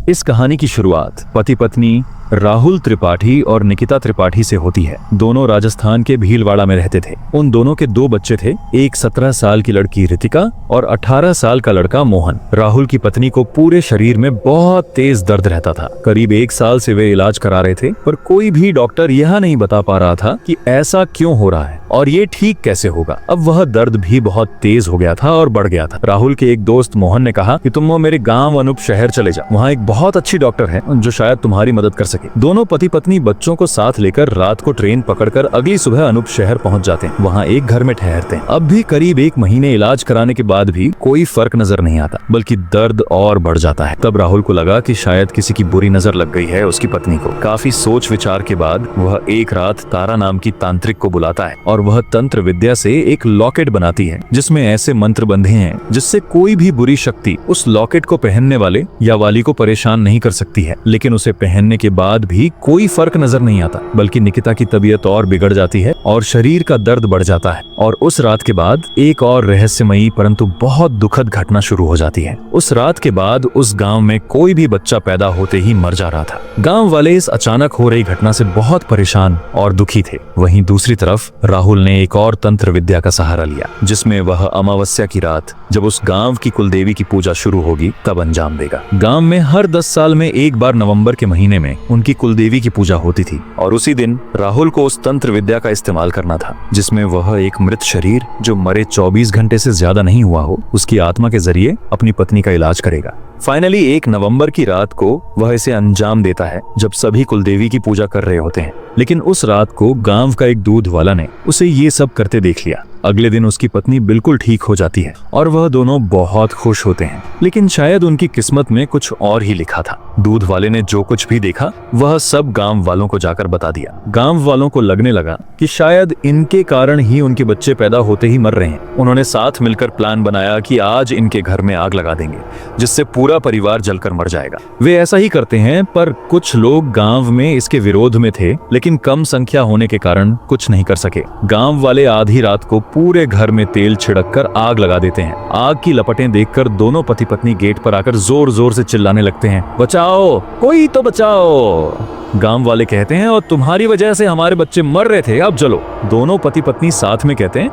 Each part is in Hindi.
इस कहानी की शुरुआत पति पत्नी राहुल त्रिपाठी और निकिता त्रिपाठी से होती है। दोनों राजस्थान के भीलवाड़ा में रहते थे। उन दोनों के 2 बच्चे थे, एक 17 साल की लड़की रितिका और 18 साल का लड़का मोहन। राहुल की पत्नी को पूरे शरीर में बहुत तेज दर्द रहता था। करीब 1 साल से वे इलाज करा रहे थे, पर कोई भी डॉक्टर यह नहीं बता पा रहा था कि ऐसा क्यों हो रहा है और ये ठीक कैसे होगा। अब वह दर्द भी बहुत तेज हो गया था और बढ़ गया था। राहुल के एक दोस्त मोहन ने कहा कि तुम मेरे गाँव अनूप शहर चले जाओ, वहाँ एक बहुत अच्छी डॉक्टर है जो शायद तुम्हारी मदद कर सके। दोनों पति पत्नी बच्चों को साथ लेकर रात को ट्रेन पकड़कर अगली सुबह अनूप शहर पहुंच जाते हैं। वहां एक घर में ठहरते हैं। अब भी करीब 1 महीने इलाज कराने के बाद भी कोई फर्क नजर नहीं आता, बल्कि दर्द और बढ़ जाता है। तब राहुल को लगा कि शायद किसी की बुरी नजर लग गई है उसकी पत्नी को। काफी सोच विचार के बाद वह एक रात तारा नाम की तांत्रिक को बुलाता है और वह तंत्र विद्या से एक लॉकेट बनाती है जिसमें ऐसे मंत्र बंधे हैं जिससे कोई भी बुरी शक्ति उस लॉकेट को पहनने वाले या वाली को परेशान नहीं कर सकती है। लेकिन उसे पहनने के बाद भी कोई फर्क नजर नहीं आता, बल्कि निकिता की तबीयत और बिगड़ जाती है और शरीर का दर्द बढ़ जाता है। और उस रात के बाद एक और रहस्यमयी परंतु बहुत दुखद घटना शुरू हो जाती है। उस रात के बाद उस गांव में कोई भी बच्चा पैदा होते ही मर जा रहा था। गांव वाले इस अचानक हो रही घटना से बहुत परेशान और दुखी थे। वहीं दूसरी तरफ राहुल ने एक और तंत्र विद्या का सहारा लिया, जिसमें वह अमावस्या की रात जब उस गांव की कुलदेवी की पूजा शुरू होगी तब अंजाम देगा। गांव में हर 10 साल में एक बार नवंबर के महीने में उनकी कुलदेवी की पूजा होती थी और उसी दिन राहुल को उस तंत्र विद्या का इस्तेमाल करना था, जिसमें वह एक मृत शरीर जो मरे 24 घंटे से ज्यादा नहीं हुआ हो उसकी आत्मा के जरिए अपनी पत्नी का इलाज करेगा। फाइनली 1 नवंबर की रात को वह इसे अंजाम देता है जब सभी कुलदेवी की पूजा कर रहे होते हैं। लेकिन उस रात को गांव का एक दूध वाला ने उसे ये सब करते देख लिया। अगले दिन उसकी पत्नी बिल्कुल ठीक हो जाती है और वह दोनों बहुत खुश होते हैं। लेकिन शायद उनकी किस्मत में कुछ और ही लिखा था। दूध वाले ने जो कुछ भी देखा वह सब गांव वालों को जाकर बता दिया। गांव वालों को लगने लगा कि शायद इनके कारण ही उनके बच्चे पैदा होते ही मर रहे हैं। उन्होंने साथ मिलकर प्लान बनाया कि आज इनके घर में आग लगा देंगे, जिससे पूरा परिवार जलकर मर जाएगा। वे ऐसा ही करते हैं, पर कुछ लोग गांव में इसके विरोध में थे, लेकिन कम संख्या होने के कारण कुछ नहीं कर सके। गांव वाले आधी रात को पूरे घर में तेल छिड़ककर आग लगा देते हैं। आग की लपटें देखकर दोनों पति पत्नी गेट पर आकर जोर जोर से चिल्लाने लगते हैं, बचाओ, कोई तो बचाओ। गांव वाले कहते हैं, और तुम्हारी वजह से हमारे बच्चे मर रहे थे, अब चलो। दोनों पति पत्नी साथ में कहते हैं,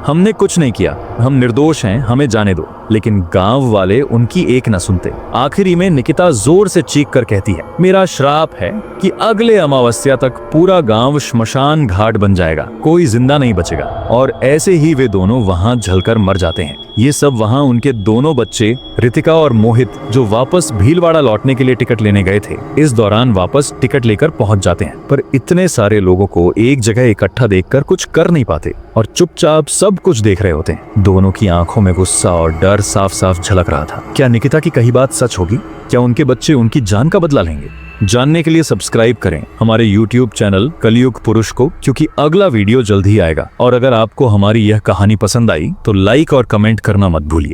हमने कुछ नहीं किया, हम निर्दोष हैं, हमें जाने दो। लेकिन गांव वाले उनकी एक न सुनते। आखिरी में निकिता जोर से चीख कर कहती है, मेरा श्राप है कि अगले अमावस्या तक पूरा गांव श्मशान घाट बन जाएगा, कोई जिंदा नहीं बचेगा। और ऐसे ही वे दोनों वहां जलकर मर जाते हैं। ये सब वहां उनके दोनों बच्चे रितिका और मोहित, जो वापस भीलवाड़ा लौटने के लिए टिकट लेने गए थे, इस दौरान वापस टिकट लेकर पहुंच जाते हैं। पर इतने सारे लोगों को एक जगह इकट्ठा देखकर कुछ कर नहीं पाते और चुपचाप सब कुछ देख रहे होते हैं। दोनों की आंखों में गुस्सा और डर साफ साफ झलक रहा था। क्या निकिता की कही बात सच होगी? क्या उनके बच्चे उनकी जान का बदला लेंगे? जानने के लिए सब्सक्राइब करें हमारे YouTube चैनल कलयुग पुरुष को, क्योंकि अगला वीडियो जल्द ही आएगा। और अगर आपको हमारी यह कहानी पसंद आई तो लाइक और कमेंट करना मत भूलिए।